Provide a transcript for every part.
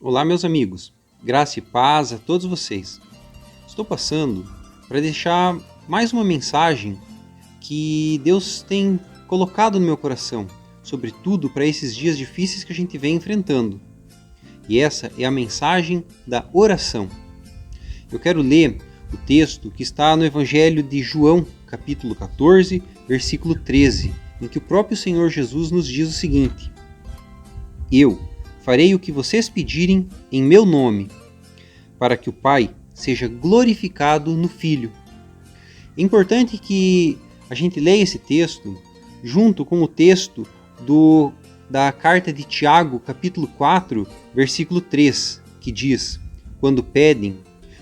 Olá, meus amigos. Graça e paz a todos vocês. Estou passando para deixar mais uma mensagem que Deus tem colocado no meu coração, sobretudo para esses dias difíceis que a gente vem enfrentando. E essa é a mensagem da oração. Eu quero ler o texto que está no Evangelho de João, capítulo 14, versículo 13, em que o próprio Senhor Jesus nos diz o seguinte: Eu farei o que vocês pedirem em meu nome, para que o Pai seja glorificado no Filho. É importante que a gente leia esse texto junto com o texto da carta de Tiago, capítulo 4, versículo 3, que diz: Quando pedem,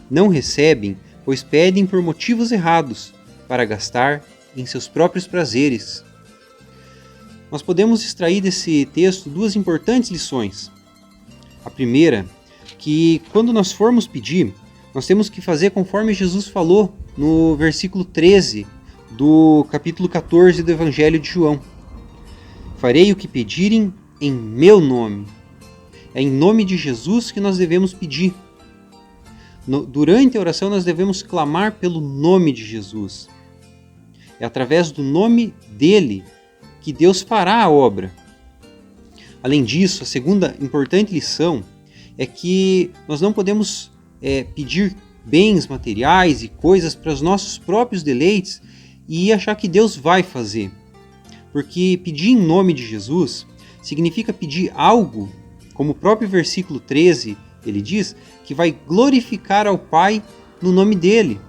não recebem, pois pedem por motivos errados, para gastar em seus próprios prazeres. Nós podemos extrair desse texto duas importantes lições. A primeira, que quando nós formos pedir, nós temos que fazer conforme Jesus falou no versículo 13 do capítulo 14 do Evangelho de João. Farei o que pedirem em meu nome. É em nome de Jesus que nós devemos pedir. Durante a oração nós devemos clamar pelo nome de Jesus. É através do nome dele que Deus fará a obra. Além disso, a segunda importante lição é que nós não podemos pedir bens materiais e coisas para os nossos próprios deleites e achar que Deus vai fazer. Porque pedir em nome de Jesus significa pedir algo, como o próprio versículo 13 ele diz, que vai glorificar ao Pai no nome dele.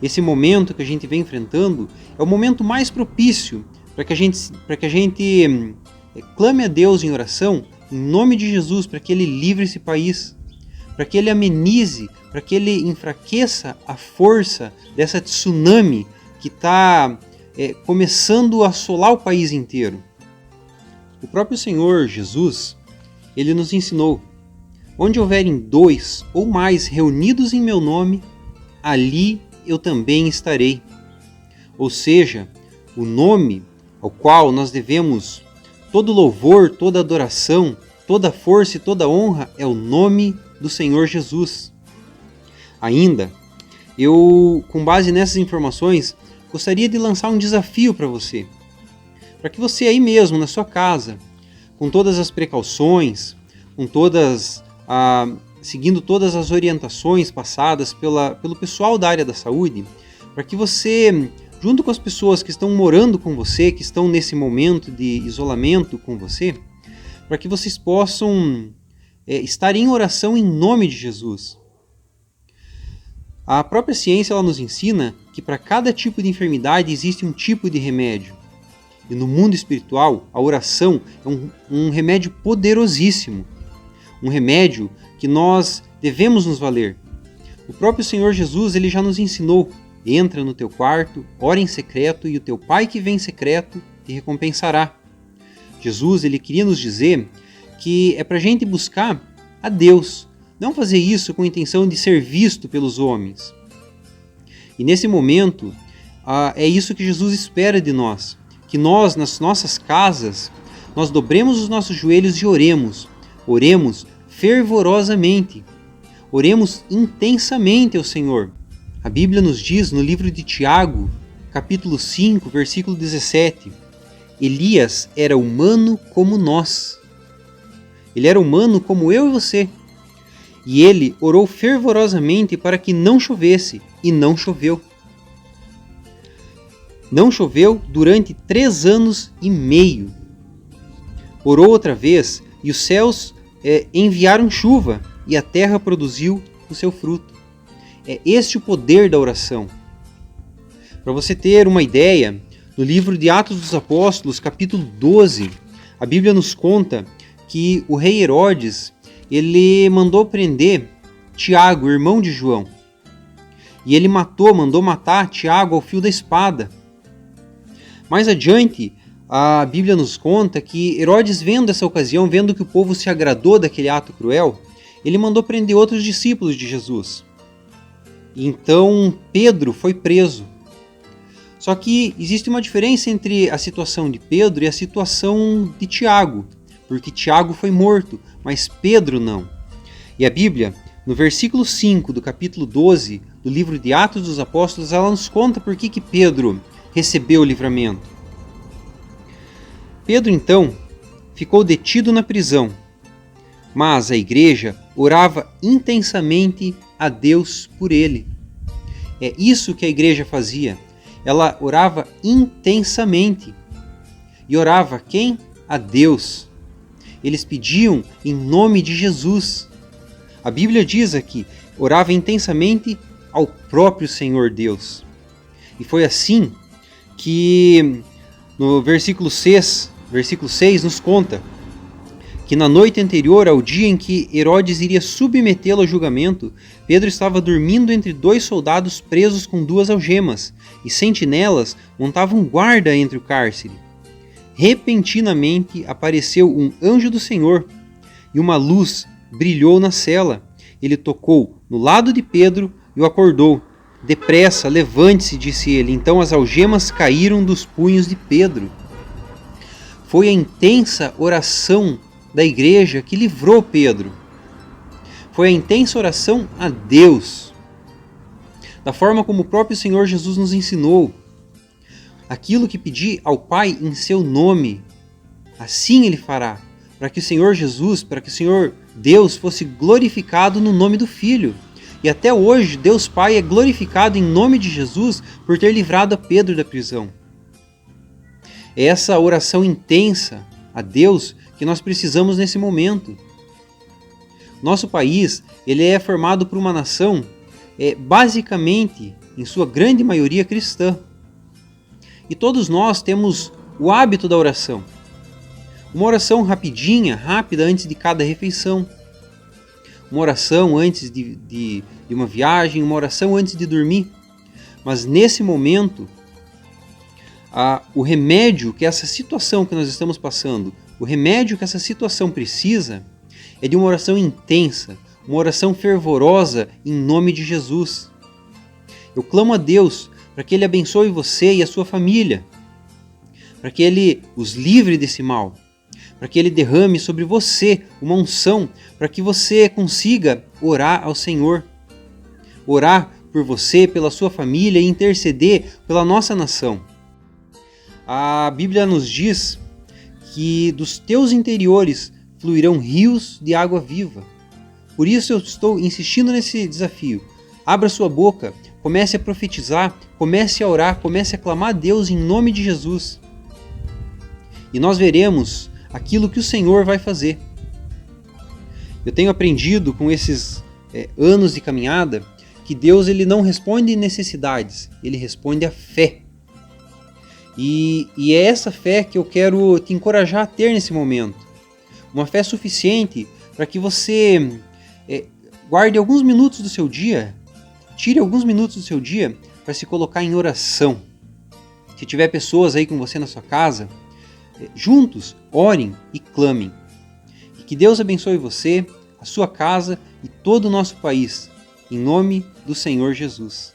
Esse momento que a gente vem enfrentando é o momento mais propício para que a gente clame a Deus em oração, em nome de Jesus, para que Ele livre esse país, para que Ele amenize, para que Ele enfraqueça a força dessa tsunami que está começando a assolar o país inteiro. O próprio Senhor Jesus, Ele nos ensinou: onde houverem 2 ou mais reunidos em meu nome, ali eu também estarei. Ou seja, o nome ao qual nós devemos todo louvor, toda adoração, toda força e toda honra é o nome do Senhor Jesus. Ainda, eu, com base nessas informações, gostaria de lançar um desafio para você. Para que você aí mesmo, na sua casa, com todas as precauções, seguindo todas as orientações passadas pelo pessoal da área da saúde, para que você, junto com as pessoas que estão morando com você, que estão nesse momento de isolamento com você, para que vocês possam estar em oração em nome de Jesus. A própria ciência ela nos ensina que para cada tipo de enfermidade existe um tipo de remédio. E no mundo espiritual, a oração é um remédio poderosíssimo. Um remédio que nós devemos nos valer. O próprio Senhor Jesus ele já nos ensinou: entra no teu quarto, ora em secreto, e o teu Pai que vem em secreto te recompensará. Jesus ele queria nos dizer que é para a gente buscar a Deus, não fazer isso com a intenção de ser visto pelos homens. E nesse momento, é isso que Jesus espera de nós, que nós, nas nossas casas, nós dobremos os nossos joelhos e oremos fervorosamente, oremos intensamente ao Senhor. A Bíblia nos diz no livro de Tiago, capítulo 5, versículo 17, Elias era humano como nós. Ele era humano como eu e você. E ele orou fervorosamente para que não chovesse, e não choveu. Não choveu durante 3 anos e meio. Orou outra vez, e os céus enviaram chuva, e a terra produziu o seu fruto. É este o poder da oração. Para você ter uma ideia, no livro de Atos dos Apóstolos, capítulo 12, a Bíblia nos conta que o rei Herodes, ele mandou prender Tiago, irmão de João. E ele mandou matar Tiago ao fio da espada. Mais adiante, a Bíblia nos conta que Herodes, vendo essa ocasião, vendo que o povo se agradou daquele ato cruel, ele mandou prender outros discípulos de Jesus. Então Pedro foi preso. Só que existe uma diferença entre a situação de Pedro e a situação de Tiago, porque Tiago foi morto, mas Pedro não. E a Bíblia, no versículo 5 do capítulo 12 do livro de Atos dos Apóstolos, ela nos conta por que Pedro recebeu o livramento. Pedro, então, ficou detido na prisão, mas a igreja orava intensamente a Deus por ele. É isso que a igreja fazia. Ela orava intensamente. E orava a quem? A Deus. Eles pediam em nome de Jesus. A Bíblia diz aqui, orava intensamente ao próprio Senhor Deus. E foi assim que no versículo 6 nos conta que na noite anterior ao dia em que Herodes iria submetê-lo ao julgamento, Pedro estava dormindo entre 2 soldados presos com 2 algemas, e sentinelas montavam guarda entre o cárcere. Repentinamente apareceu um anjo do Senhor, e uma luz brilhou na cela. Ele tocou no lado de Pedro e o acordou. Depressa, levante-se, disse ele. Então as algemas caíram dos punhos de Pedro. Foi a intensa oração da igreja que livrou Pedro. Foi a intensa oração a Deus, da forma como o próprio Senhor Jesus nos ensinou. Aquilo que pedir ao Pai em seu nome, assim Ele fará, para que o Senhor Jesus, para que o Senhor Deus fosse glorificado no nome do Filho. E até hoje Deus Pai é glorificado em nome de Jesus por ter livrado a Pedro da prisão. É essa oração intensa a Deus que nós precisamos nesse momento. Nosso país, ele é formado por uma nação basicamente, em sua grande maioria, cristã. E todos nós temos o hábito da oração. Uma oração rapidinha, rápida, antes de cada refeição. Uma oração antes de uma viagem, uma oração antes de dormir. Mas nesse momento, o remédio que essa situação que nós estamos passando, o remédio que essa situação precisa, é de uma oração intensa, uma oração fervorosa em nome de Jesus. Eu clamo a Deus para que Ele abençoe você e a sua família, para que Ele os livre desse mal, para que Ele derrame sobre você uma unção, para que você consiga orar ao Senhor, orar por você, pela sua família e interceder pela nossa nação. A Bíblia nos diz que dos teus interiores fluirão rios de água viva. Por isso eu estou insistindo nesse desafio. Abra sua boca, comece a profetizar, comece a orar, comece a clamar a Deus em nome de Jesus. E nós veremos aquilo que o Senhor vai fazer. Eu tenho aprendido com esses anos de caminhada que Deus ele não responde necessidades, Ele responde a fé. E é essa fé que eu quero te encorajar a ter nesse momento. Uma fé suficiente para que você guarde alguns minutos do seu dia, tire alguns minutos do seu dia para se colocar em oração. Se tiver pessoas aí com você na sua casa, juntos orem e clamem. E que Deus abençoe você, a sua casa e todo o nosso país, em nome do Senhor Jesus.